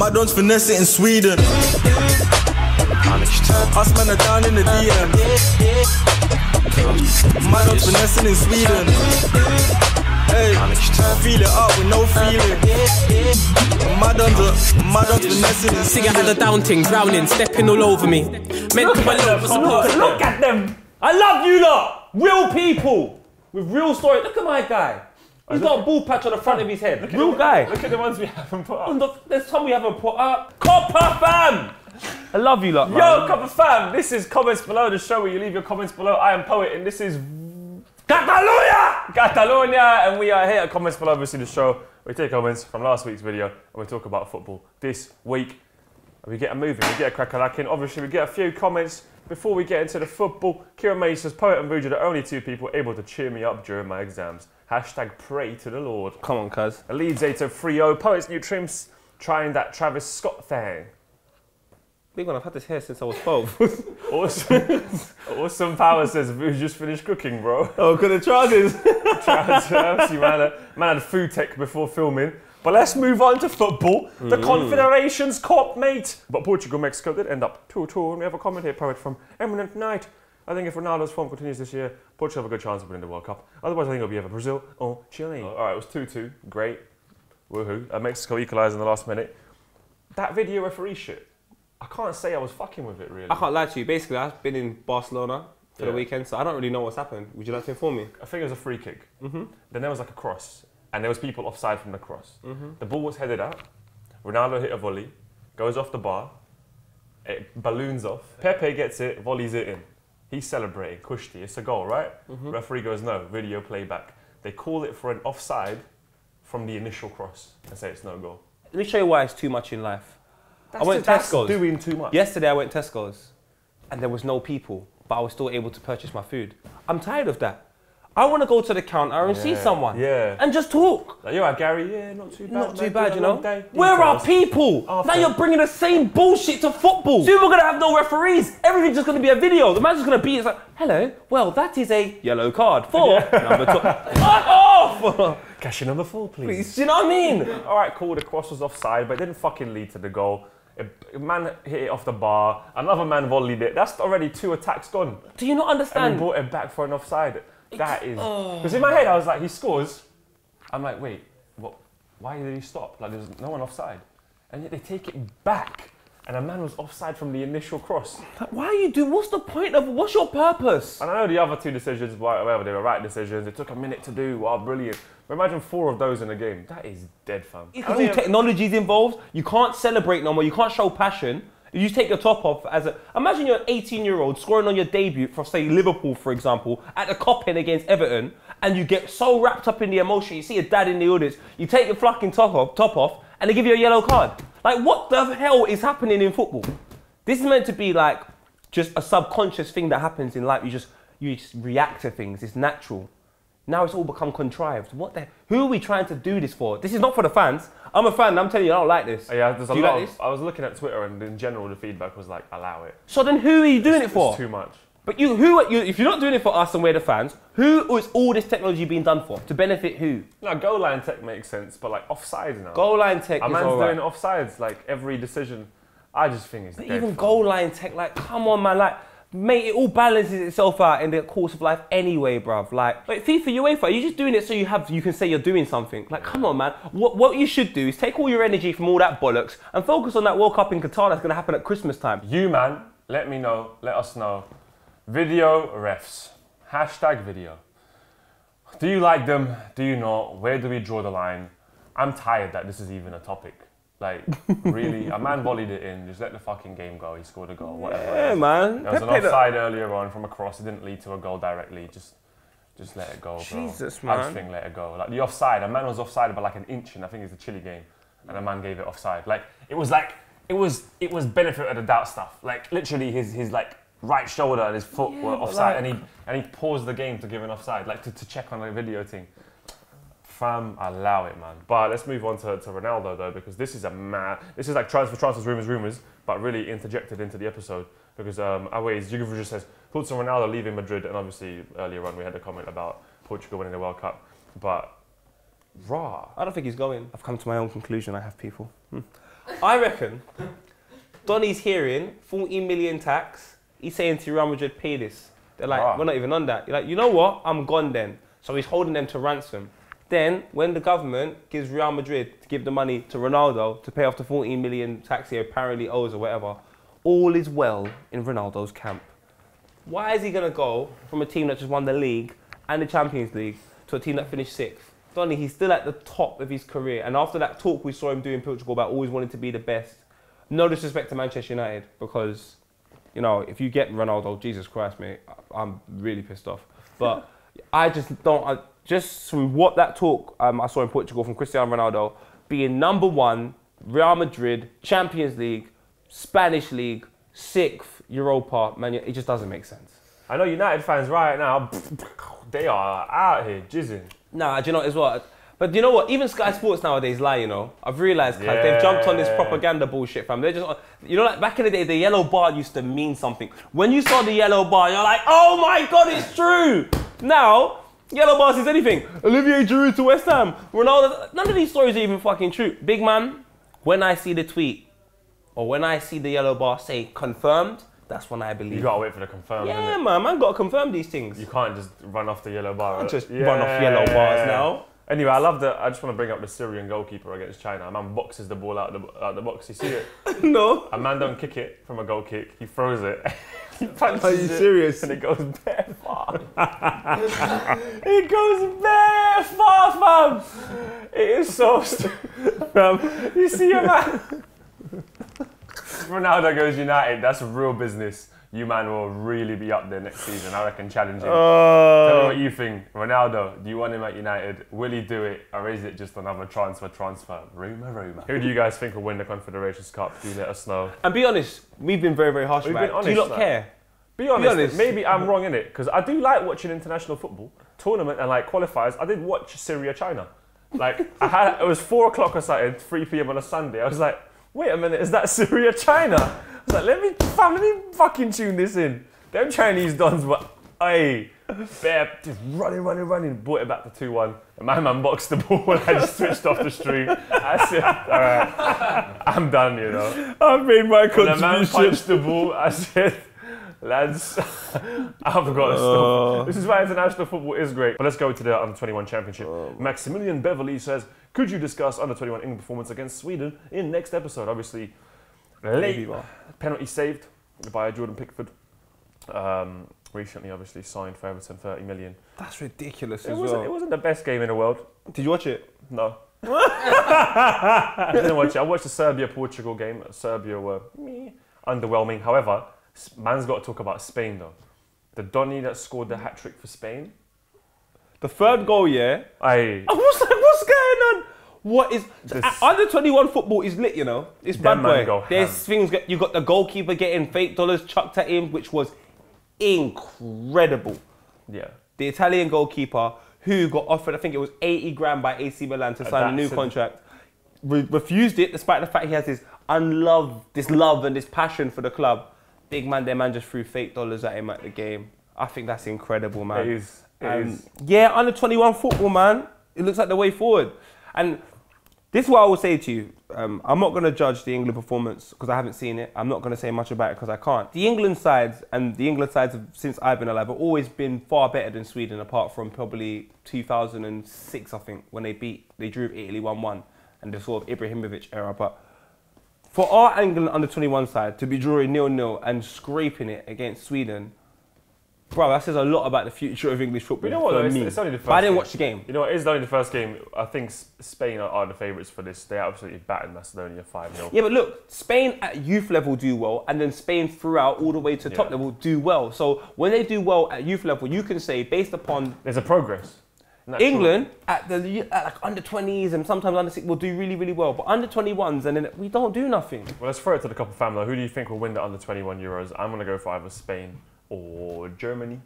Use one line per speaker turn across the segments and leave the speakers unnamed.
Madon's finesse it in Sweden. Us man are down in the DM. Madon's finessing in Sweden. Hey, feel it up with no feeling. Madon's finessing in
Sweden. I had a down thing, drowning, stepping all over me. Meant to my
look at them. I love you lot. Real people with real stories. Look at my guy. He's got a ball patch on the front of his head. Real guy.
Look at the ones we haven't put up.
There's some we haven't put up. Copper fam! I love you lot, man.
Yo, Copper fam! This is Comments Below, the show where you leave your comments below. I am Poet and this is Catalonia! And we are here at Comments Below, obviously the show. We take comments from last week's video and we talk about football this week. We get a moving, we get a crack-a-lacking. Obviously we get a few comments before we get into the football. Kieran May says, Poet and Vuja are the only two people able to cheer me up during my exams. Hashtag pray to the Lord.
Come on, cuz.
Leeds 803O, Poet's new trims, trying that Travis Scott thing.
Big one, I've had this hair since I was 12.
Awesome Power says, Vuja just finished cooking, bro.
Oh, good the trousers.
Man had food tech before filming. But let's move on to football. The Confederations Cup, mate. But Portugal, Mexico did end up 2-2. And we have a comment here, Poet, from Eminent Knight. I think if Ronaldo's form continues this year, Portugal have a good chance of winning the World Cup. Otherwise, I think it'll be either Brazil or Chile. All right, it was 2-2. Great. Woohoo. Mexico equalised in the last minute. That video referee shit, I can't say I was fucking with it, really.
I can't lie to you. Basically, I've been in Barcelona for the weekend, so I don't really know what's happened. Would you like to inform me?
I think it was a free kick. Then there was like a cross, and there was people offside from the cross. The ball was headed out. Ronaldo hit a volley, goes off the bar, it balloons off. Pepe gets it, volleys it in. He's celebrating, Kushti, it's a goal, right? Referee goes, no, video playback. They call it for an offside from the initial cross and say it's no goal.
Let me show you why it's too much in life. I went
That's
Tesco's.
Doing too much.
Yesterday I went Tesco's and there was no people, but I was still able to purchase my food. I'm tired of that. I want to go to the counter and see someone and just talk.
Like, you're right, Gary, yeah, not too bad.
Not too bad, you know.
Day.
Where are people? Now you're bringing the same bullshit to football. Soon we're going to have no referees. Everything's just going to be a video. The man's just going to be, it's like, hello, well, that is a yellow card for number 2. Fuck off!
Cashier number 4, please.
Do you know what I mean?
All right, cool, the cross was offside, but it didn't fucking lead to the goal. A man hit it off the bar, another man volleyed it. That's already 2 attacks gone.
Do you not understand?
And he brought it back for an offside. That is... Because in my head, I was like, he scores. I'm like, wait, what? Why did he stop? Like, there's no one offside. And yet they take it back. And a man was offside from the initial cross.
Why are you doing... What's the point of... What's your purpose?
And I know the other 2 decisions, whatever, they were right decisions. It took a minute to do. Wow, brilliant. But imagine 4 of those in a game. That is dead, fam.
Because all technology's involved. You can't celebrate no more. You can't show passion. You take your top off as a... Imagine you're an 18-year-old scoring on your debut for, say, Liverpool, for example, at the Cop-In against Everton, and you get so wrapped up in the emotion. You see your dad in the audience. You take your fucking top off, and they give you a yellow card. Like, what the hell is happening in football? This is meant to be, like, just a subconscious thing that happens in life. You just react to things. It's natural. Now it's all become contrived. Who are we trying to do this for? This is not for the fans. I'm a fan, and I'm telling you, I don't like this.
Yeah, there's a
lot.
Like this? I was looking at Twitter, and in general, the feedback was like, allow it.
So then who are you doing it for?
It's too much.
But if you're not doing it for us and we're the fans, who is all this technology being done for? To benefit who?
No, goal line tech makes sense, but like offsides now.
Goal line tech is
man's
alright.
doing offsides, like every decision. I just think it's dead.
Even goal line tech, like, come on, man, like, mate, it all balances itself out in the course of life anyway, bruv. Like FIFA, UEFA, you're just doing it so you can say you're doing something. Like, come on, man. What you should do is take all your energy from all that bollocks and focus on that World Cup in Qatar that's going to happen at Christmas time.
You, man, let me know, let us know. Video refs. Hashtag video. Do you like them? Do you not? Where do we draw the line? I'm tired that this is even a topic. Like, really, a man volleyed it in, just let the fucking game go, he scored a goal, whatever.
Yeah, man.
There was an offside earlier on from a cross, it didn't lead to a goal directly, just let it go, bro.
Jesus, man.
I just think let it go. Like, the offside, a man was offside by like an inch in, I think it's the Chile game, and a man gave it offside. Like, it was benefit of the doubt stuff. Like, literally his like, right shoulder and his foot were offside, like, and he paused the game to give an offside, like to check on the video thing. Fam, allow it, man. But let's move on to Ronaldo, though, because this is like transfers, rumours, but really interjected into the episode. Because Aways, Jugovic just says, thoughts on Ronaldo leaving Madrid, and obviously earlier on we had a comment about Portugal winning the World Cup. But, raw.
I don't think he's going. I've come to my own conclusion, I have people. I reckon Donny's hearing 14 million tax. He's saying to Real Madrid, pay this. They're like, we're not even on that. You're like, you know what? I'm gone then. So he's holding them to ransom. Then, when the government gives Real Madrid to give the money to Ronaldo to pay off the 14 million tax he apparently owes or whatever, all is well in Ronaldo's camp. Why is he going to go from a team that just won the league and the Champions League to a team that finished 6th? Donny, he's still at the top of his career. And after that talk we saw him do in Portugal about always wanting to be the best, no disrespect to Manchester United, because, you know, if you get Ronaldo, Jesus Christ, mate, I'm really pissed off. But I just don't, just from what that talk I saw in Portugal from Cristiano Ronaldo, being number 1, Real Madrid, Champions League, Spanish League, 6th, Europa, man, it just doesn't make sense.
I know United fans right now, they are out here jizzing.
Nah, do you know as well? But you know what? Even Sky Sports nowadays lie, you know. I've realised, they've jumped on this propaganda bullshit, fam. They're just, you know, like back in the day, the yellow bar used to mean something. When you saw the yellow bar, you're like, oh my God, it's true. Now, yellow bar says anything. Olivier Giroud to West Ham, Ronaldo. None of these stories are even fucking true. Big man, when I see the tweet or when I see the yellow bar say confirmed, that's when I believe.
You gotta wait for the confirm.
Yeah, man gotta confirm these things.
You can't just run off the yellow bar.
Can't just run off yellow bars now.
Anyway, I just want to bring up the Syrian goalkeeper against China. A man boxes the ball out the box. You see it?
No.
A man don't kick it from a goal kick. He throws it. He punches
Are you serious?
And it goes bare far. It goes bare far, fam. It is so fam. You see a man. Ronaldo goes United. That's real business. You man will really be up there next season. I reckon challenging. Tell me what you think. Ronaldo, do you want him at United? Will he do it? Or is it just another transfer? Rumour. Who do you guys think will win the Confederations Cup? Do let us know.
And be honest, we've been very, very harsh about it. Do you not care?
Be honest. Maybe I'm wrong in it, because I do like watching international football, tournament and like qualifiers. I did watch Syria China. Like it was 4 o'clock or something, 3 p.m. on a Sunday. I was like, wait a minute, is that Syria China? I was like, let me fucking tune this in. Them Chinese dons were, hey, bare, just running, brought it back to 2-1. And my man boxed the ball and I just switched off the stream. I said, all right, I'm done, you know.
I've made my contribution.
When the man punched the ball, I said, lads, I've got to stop. This is why international football is great. But let's go to the Under-21 Championship. Maximilian Beverly says, could you discuss Under-21 England performance against Sweden in next episode? Obviously, late penalty saved by Jordan Pickford. Recently, obviously, signed for Everton 30 million.
That's ridiculous
It wasn't the best game in the world.
Did you watch it?
No. I didn't watch it. I watched the Serbia-Portugal game. Serbia were underwhelming. However, man's got to talk about Spain, though. The Donny that scored the hat-trick for Spain.
The third goal, yeah? What's going on? What is... Under-21 football is lit, you know? It's bad boy. There's things... You got the goalkeeper getting fake dollars chucked at him, which was incredible.
Yeah.
The Italian goalkeeper who got offered, I think it was 80 grand by AC Milan to sign a new contract, refused it despite the fact he has this love and this passion for the club. Big man, their man just threw fake dollars at him at the game. I think that's incredible, man.
It is.
Yeah, under-21 football, man. It looks like the way forward. And this is what I will say to you. I'm not going to judge the England performance because I haven't seen it. I'm not going to say much about it because I can't. The England sides since I've been alive have always been far better than Sweden, apart from probably 2006, I think, when they drew Italy 1-1 and the sort of Ibrahimovic era. But for our England under-21 side to be drawing 0-0 and scraping it against Sweden, bro, that says a lot about the future of English football.
You know what? It's only the first.
But I didn't watch the game.
You know what? It's only the first game. I think Spain are the favourites for this. They absolutely battered Macedonia 5-0.
Yeah, but look, Spain at youth level do well, and then Spain throughout all the way to top level do well. So when they do well at youth level, you can say based upon
there's a progress.
England at like under 20s and sometimes under 6 will do really, really well, but under 21s and then we don't do nothing.
Well, let's throw it to the couple family. Who do you think will win the under 21 Euros? I'm gonna go for either Spain or Germany.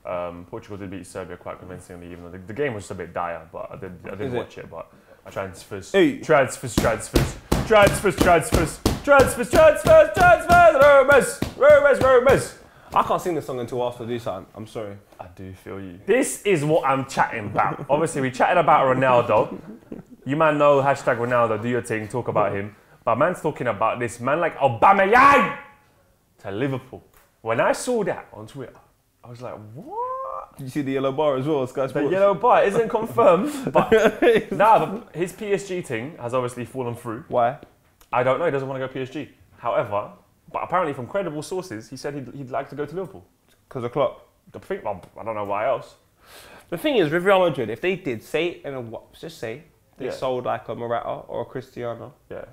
Portugal did beat Serbia quite convincingly, even though the game was just a bit dire. But I did watch it. But transfers. Romers.
I can't sing this song until Arsenal do something. I'm sorry.
I do feel you. This is what I'm chatting about. Obviously, we chatted about Ronaldo. You man know #Ronaldo. Do your thing. Talk about him. But man's talking about this man like Aubameyang to Liverpool. When I saw that on Twitter, I was like, what?
Did you see the yellow bar as well, Sky
The
Sports?
yellow bar isn't confirmed, but his PSG thing has obviously fallen through.
Why?
I don't know, he doesn't want to go PSG. However, but apparently from credible sources, he said he'd like to go to Liverpool.
Because of Klopp.
I don't know why else.
The thing is, with Real Madrid, if they did, just say, they
Yeah.
sold like a Morata or a Cristiano,
Yeah.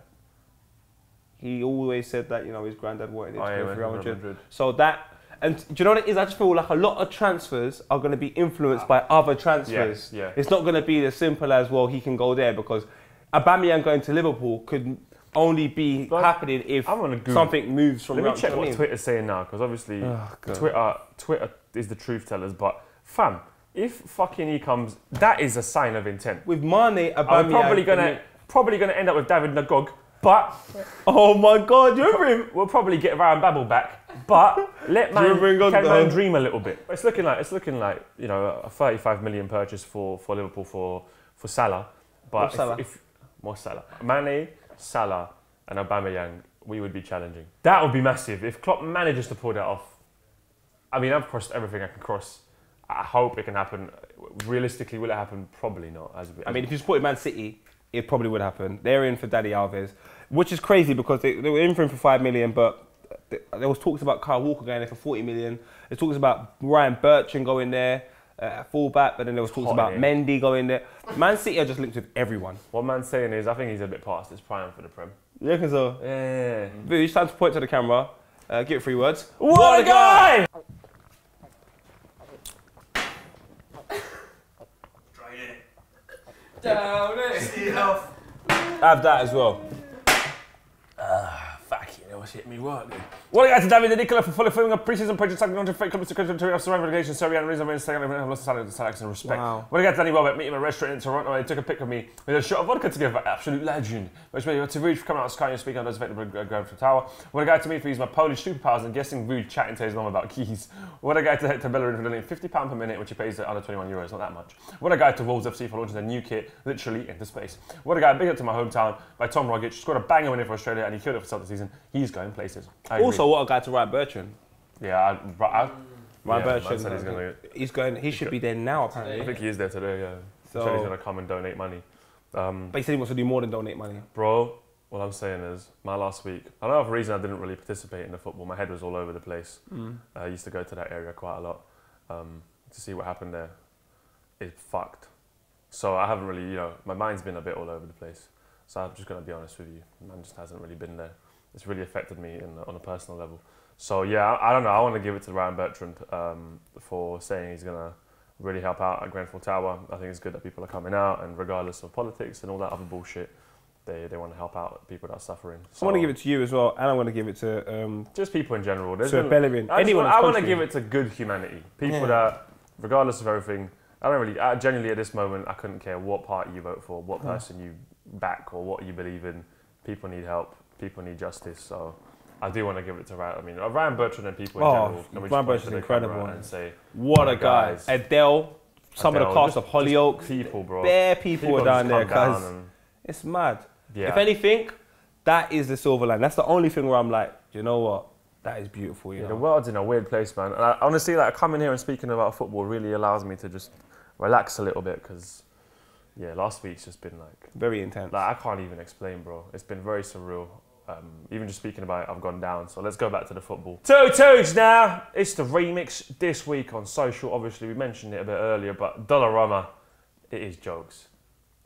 he always said that, his granddad wanted him to go for Real Madrid.
Madrid.
So that, and do you know what it is? I just feel like a lot of transfers are going to be influenced by other transfers.
Yeah.
It's not going to be as simple as, well, he can go there, because Aubameyang going to Liverpool could only be happening if something moves from Real
Let me check
Madrid.
what Twitter's saying now, because obviously Twitter is the truth tellers, but fam, if fucking he comes, that is a sign of intent.
With Mane, Aubameyang...
I'm probably gonna end up with David Nagog, but...
Oh my God, you remember him?
We'll probably get Ryan Babel back, but let man dream a little bit. It's looking like a 35 million purchase for Liverpool for Salah, but if Mo Salah, Mane, Salah, and Aubameyang, we would be challenging. That would be massive if Klopp manages to pull that off. I mean, I've crossed everything I can cross. I hope it can happen. Realistically, will it happen? Probably not.
I mean, if you supported Man City, it probably would happen. They're in for Dani Alves, which is crazy because they were in for him for 5 million, but there was talks about Kyle Walker going there for 40 million. There's talks about Ryan Bertrand going there, fullback, but then there was talks about Mendy going there. Man City are just linked with everyone.
What man's saying is, I think he's a bit past his prime for the Prem.
You reckon so?
Yeah.
Vuj, time to point to the camera. Give it 3 words.
What a guy!
Down it.
See health.
Have that as well.
Fuck you, that was hit me work then. What a guy to David Nicola for fully filming a pre-season project talking on to fake clubs to country of surrounding relegation, Serie A and reason second have lost the salary and respect.
Wow.
What a guy to Danny Welbeck, meet him at a restaurant in Toronto and he took a pic of me with a shot of vodka together, absolute legend. Which made me to Vuj for coming out of Sky and speaking on those effective going from Tower. What a guy to me for using my Polish superpowers and guessing Vuj chatting to his mum about keys. What a guy to Hector Bellerin for donating £50 per minute, which he pays at under €21, not that much. What a guy to Wolves FC for launching their new kit, literally into space. What a guy, big up to my hometown by Tom Rogic, scored a banger winner for Australia and he killed it for South season. He's going places.
Also, what a guy to Ryan Bertrand.
Yeah,
Ryan Bertrand. He should be there now, apparently.
I think he is there today, yeah. So he said he's going to come and donate money.
But he said he wants to do more than donate money.
Bro, what I'm saying is, my last week, I don't know of a reason I didn't really participate in the football. My head was all over the place. I used to go to that area quite a lot to see what happened there. It's fucked. So I haven't really, my mind's been a bit all over the place. So I'm just going to be honest with you. Man just hasn't really been there. It's really affected me on a personal level. So yeah, I don't know. I want to give it to Ryan Bertrand for saying he's going to really help out at Grenfell Tower. I think it's good that people are coming out, and regardless of politics and all that other bullshit, they want to help out people that are suffering. So,
I want to give it to you as well, and I want to give it to
just people in general.
Bellerin.
I want to give it to good humanity. People that, regardless of everything, genuinely at this moment, I couldn't care what party you vote for, what person you back, or what you believe in. People need help. People need justice. So I do want to give it to Ryan Bertrand and people in general.
Ryan Bertrand's incredible.
And say,
what a guy. Adele, some of the cast of Hollyoaks.
People, bro.
Bare people are down there, because it's mad.
Yeah.
If anything, that is the silver line. That's the only thing where I'm like, you know what? That is beautiful.
The world's in a weird place, man. And honestly, coming here and speaking about football really allows me to just relax a little bit, because last week's just been
very intense.
I can't even explain, bro. It's been very surreal. Even just speaking about it, I've gone down. So let's go back to the football. Two-twos now. It's the remix this week on social. Obviously, we mentioned it a bit earlier, but Dollarama, it is jokes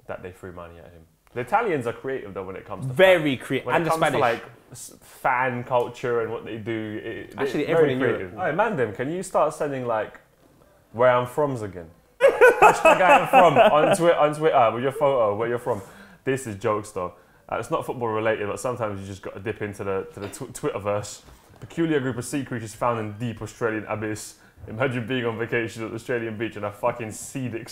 that they threw money at him. The Italians are creative though when it comes to
very creative,
and
the Spanish
to fan culture and what they do.
Actually, everyone in Europe.
Hey, Mandem, can you start sending where I'm from's again? Hashtag I am from on Twitter with your photo where you're from. This is jokes though. It's not football related, but sometimes you just got to dip into the Twitterverse. Peculiar group of sea creatures found in deep Australian abyss. Imagine being on vacation at the Australian beach and a fucking sea dick.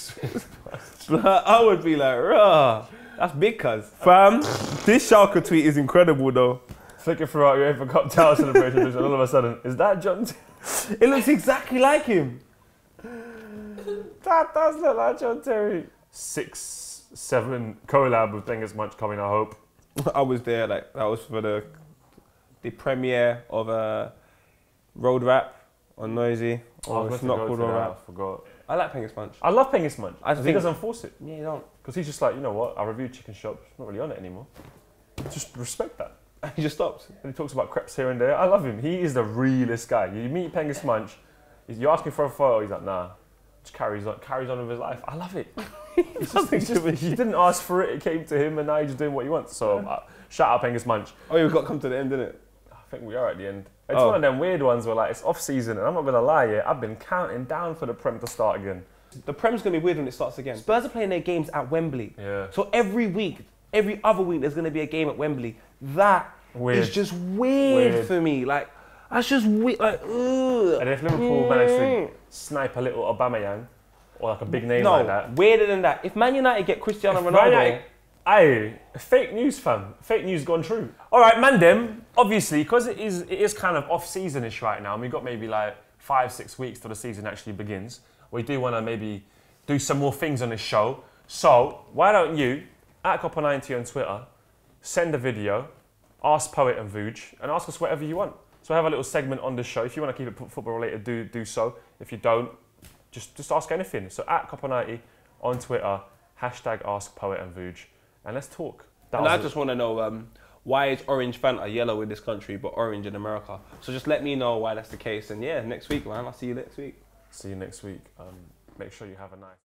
I would be like, rah. That's big, cuz. Fam, this Schalke tweet is incredible though.
Flicking throughout your UEFA Cup Tower celebrations, and all of a sudden, is that John?
It looks exactly like him.
That does look like John Terry. 6-7 collab with Think As Much coming, I hope.
I was there. Like that was for the premiere of Road Rap on Noisy. Or it's not called Road Rap.
I forgot.
I like Pengus Munch.
I love Pengus Munch.
I
He
think-
doesn't force it.
Yeah, you don't.
Because he's just like, you know what? I reviewed Chicken Shop. It's not really on it anymore. Just respect that.
He just stops.
And he talks about crepes here and there. I love him. He is the realest guy. You meet Pengus Munch, you're asking for a photo. He's like, nah. Just carries on with his life. I love it. He didn't ask for it. It came to him, and now he's just doing what he wants. So shout out Pengus Munch.
Oh, you've got to come to the end, didn't it?
I think we are at the end. It's one of them weird ones where like it's off season, and I'm not gonna lie, yeah, I've been counting down for the Prem to start again.
The Prem's going to be weird when it starts again. Spurs are playing their games at Wembley.
Yeah.
So every other week, there's going to be a game at Wembley. That is just weird for me. Like, that's just weird. Like, ugh.
And if Liverpool manage to snipe a little Aubameyang or like a big name like that,
weirder than that. If Man United get Cristiano Ronaldo,
aye, fake news, fam. Fake news gone true. All right, Mandem. Obviously, because it is kind of off season-ish right now, and we've got maybe like 5-6 weeks till the season actually begins. We do want to maybe do some more things on this show. So why don't you, at Copper90 on Twitter, send a video, ask Poet and Vuj, and ask us whatever you want. So I have a little segment on the show. If you want to keep it football related, do so. If you don't, just ask anything. So at Copper90 on Twitter, hashtag ask Poet and Vuj, and let's talk.
And I just want to know why is orange Fanta yellow in this country but orange in America? So just let me know why that's the case. And yeah, next week, man. I'll see you next week.
See you next week. Make sure you have a nice...